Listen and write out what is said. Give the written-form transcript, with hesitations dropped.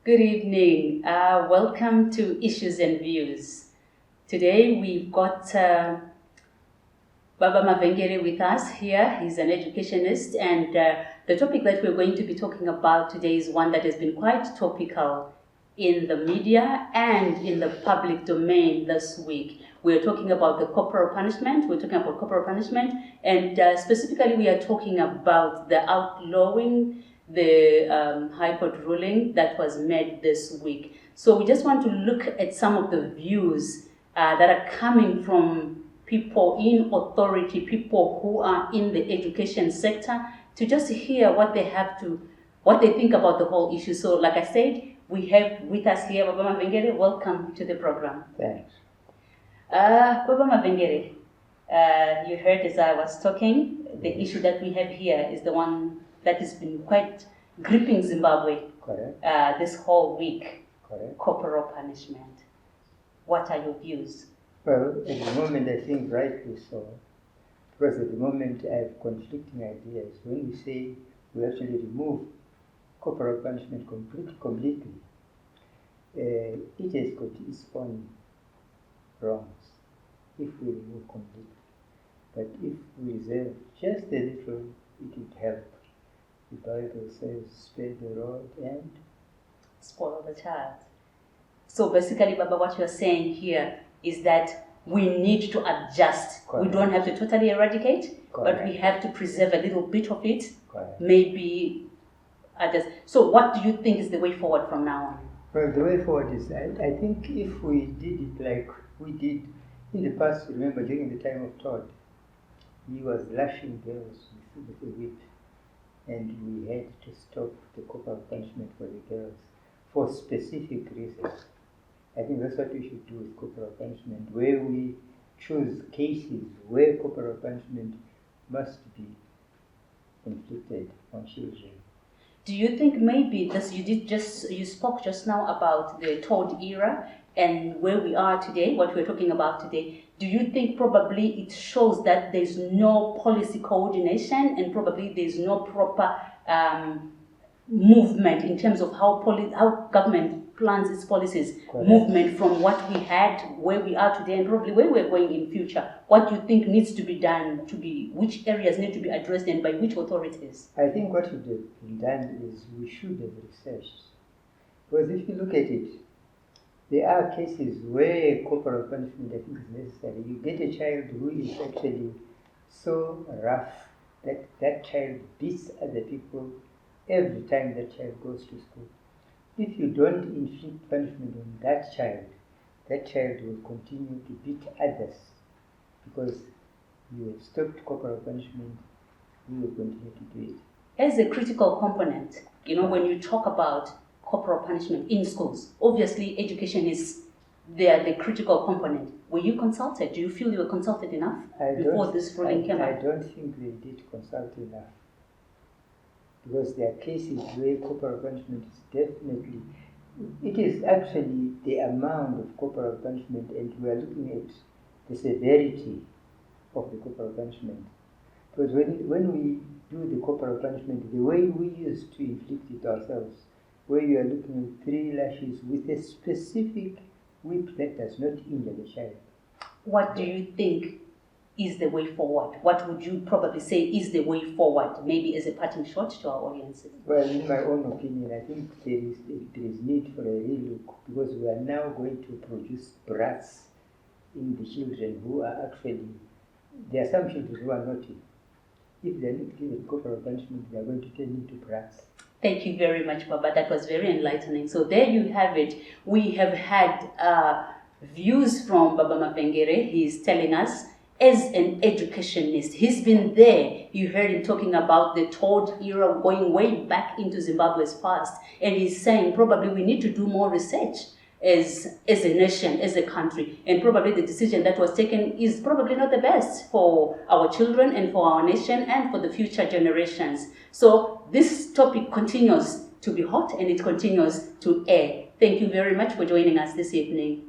Good evening. Welcome to Issues and Views. Today we've got Mr Mavengere with us here. He's an educationist, and the topic that we're going to be talking about today is one that has been quite topical in the media and in the public domain this week. We're talking about the corporal punishment. And specifically we are talking about the outlawing the High Court ruling that was made this week. So we just want to look at some of the views that are coming from people in authority, people who are in the education sector, to just hear what they think about the whole issue. So like I said, we have with us here Mr Mavengere. Welcome to the program. Thanks. Mr Mavengere, you heard as I was talking, the issue that we have here is the one that has been quite gripping Zimbabwe. Correct. This whole week. Correct. Corporal punishment. What are your views? Well, at the moment I think rightly so, because at the moment I have conflicting ideas. When we say we actually remove corporal punishment completely, it has got its own wrongs if we remove completely. But if we reserve just a little, it would help. The Bible says, spare the rod and spoil the child. So basically, Baba, what you're saying here is that we need to adjust. Correct. We don't have to totally eradicate, Correct. but we have to preserve a little bit of it. Correct. Maybe adjust. So what do you think is the way forward from now on? Well, the way forward is, I think if we did it like we did in the past, remember during the time of Todd, he was lashing girls with a whip, and we had to stop the corporal punishment for the girls for specific reasons. I think that's what we should do with corporal punishment, where we choose cases where corporal punishment must be inflicted on children. Do you think maybe this, you spoke just now about the Todd era and where we are today, what we're talking about today. Do you think probably it shows that there's no policy coordination and probably there's no proper movement in terms of how government plans its policies? Correct. Movement from what we had, where we are today, and probably where we're going in future. What do you think needs to be done, which areas need to be addressed and by which authorities? I think what should have been done is we should have researched. Because if you look at it, there are cases where corporal punishment, I think, is necessary. You get a child who is actually so rough that that child beats other people every time that child goes to school. If you don't inflict punishment on that child will continue to beat others, because you have stopped corporal punishment, you will continue to do it. As a critical component, when you talk about corporal punishment in schools, obviously education is the critical component. Were you consulted? Do you feel you were consulted enough before this ruling came I out? don't think they did consult enough. Because there are cases where corporal punishment is definitely, it is actually the amount of corporal punishment, and we are looking at the severity of the corporal punishment. Because when we do the corporal punishment, the way we used to inflict it ourselves, where you are looking at 3 lashes with a specific whip that does not injure the child. What do you think is the way forward? What would you probably say is the way forward, maybe as a parting shot to our audiences? Well, in my own opinion, I think there is need for a relook, because we are now going to produce brats in the children who are actually, there are some children who are naughty. If they are not given corporal punishment, they are going to turn into brats. Thank you very much, Baba. That was very enlightening. So there you have it. We have had views from Baba Mavengere. He is telling us, as an educationist, he's been there. You heard him talking about the Todd era going way back into Zimbabwe's past. And he's saying probably we need to do more research as a nation, as a country. And probably the decision that was taken is probably not the best for our children and for our nation and for the future generations. So this topic continues to be hot and it continues to air. Thank you very much for joining us this evening.